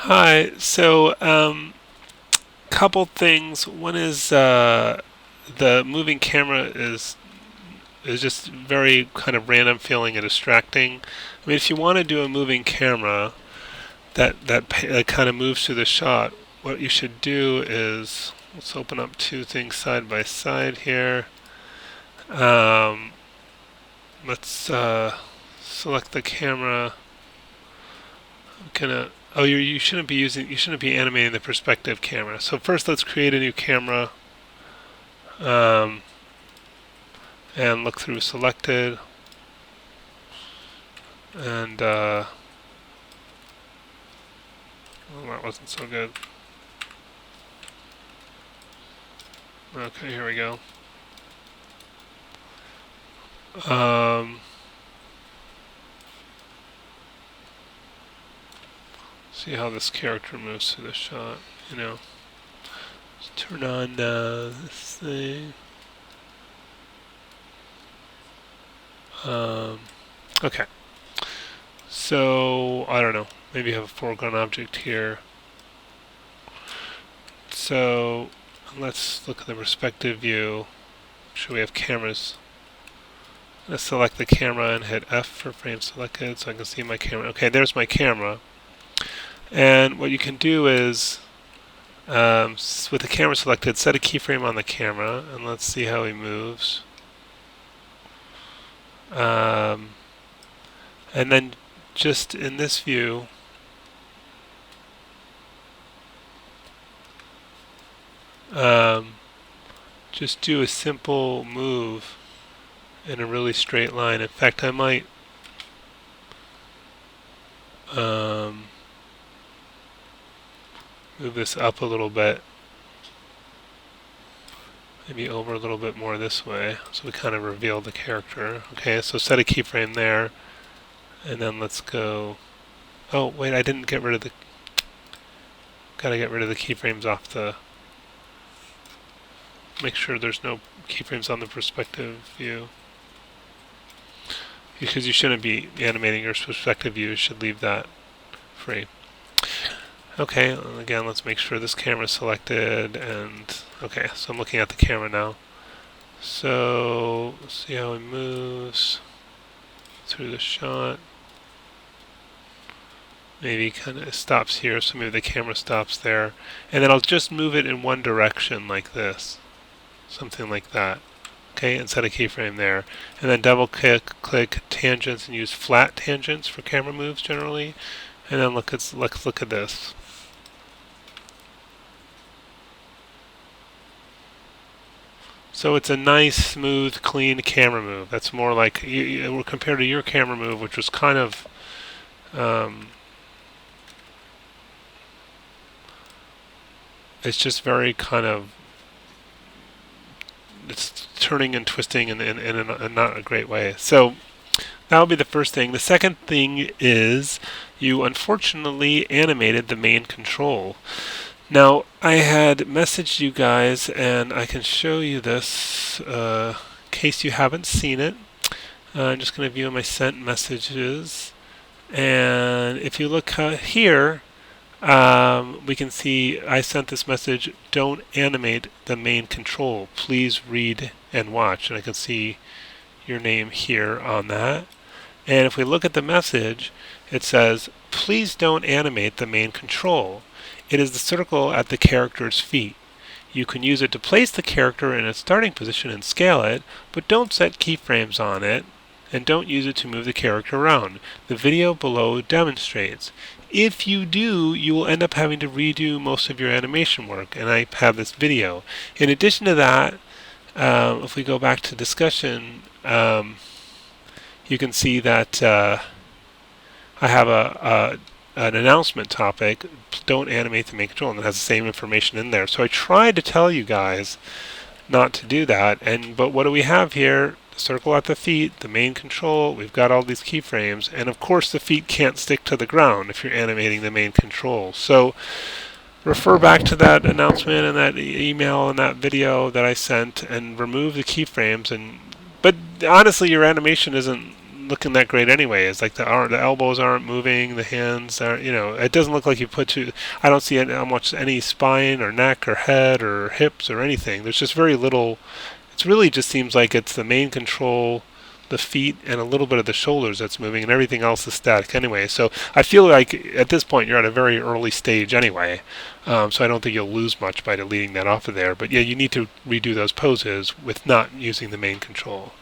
Hi. Couple things. One is the moving camera is just very kind of random feeling and distracting. I mean, if you want to do a moving camera that kind of moves through the shot, what you should do is let's open up two things side by side here. Um, let's select the camera. I'm gonna. Oh, you shouldn't be you shouldn't be animating the perspective camera. So first, let's create a new camera. Um, and look through selected and well, that wasn't so good. Okay, here we go. um, See how this character moves through the shot, you know. Let's turn on this thing. Okay, so I don't know, maybe have a foreground object here. So let's look at the perspective view. Should we have cameras? Let's select the camera and hit F for frame selected so I can see my camera. Okay, there's my camera. And what you can do is, with the camera selected, set a keyframe on the camera, and let's see how he moves. And then just in this view, just do a simple move in a really straight line. In fact, I might move this up a little bit, maybe over a little bit more this way, so we kind of reveal the character. Okay, so set a keyframe there, and then let's go. Oh wait, I didn't get rid of the. Gotta get rid of the keyframes off the. Make sure there's no keyframes on the perspective view, because you shouldn't be animating your perspective view. You should leave that free. Okay, again, let's make sure this camera is selected, and okay, so I'm looking at the camera now. So let's see how it moves through the shot. Maybe kind of stops here, so maybe the camera stops there, and then I'll just move it in one direction like this, something like that. Okay, and set a keyframe there, and then double click tangents and use flat tangents for camera moves generally, and then let's look at this. So it's a nice, smooth, clean camera move. That's more like compared to your camera move, which was kind of it's just very kind of it's turning and twisting in a not a great way. So that will be the first thing. The second thing is you unfortunately animated the main control. Now, I had messaged you guys, and I can show you this in case you haven't seen it. I'm just going to view my sent messages. And if you look here, we can see I sent this message, don't animate the main control. Please read and watch. And I can see your name here on that. And if we look at the message, it says, please don't animate the main control. It is the circle at the character's feet. You can use it to place the character in its starting position and scale it, but don't set keyframes on it, and don't use it to move the character around. The video below demonstrates. If you do, you will end up having to redo most of your animation work, and I have this video. In addition to that, if we go back to discussion, you can see that I have an announcement topic, don't animate the main control, and it has the same information in there. So I tried to tell you guys not to do that, but what do we have here? The circle at the feet, the main control, we've got all these keyframes, and of course the feet can't stick to the ground if you're animating the main control. So refer back to that announcement and that email and that video that I sent and remove the keyframes. But honestly, your animation isn't looking that great anyway. It's like the elbows aren't moving, the hands aren't, it doesn't look like you I don't see almost any spine or neck or head or hips or anything. There's just very little. It really just seems like it's the main control, the feet, and a little bit of the shoulders that's moving, and everything else is static anyway. So I feel like at this point you're at a very early stage anyway. So I don't think you'll lose much by deleting that off of there. But yeah, you need to redo those poses with not using the main control.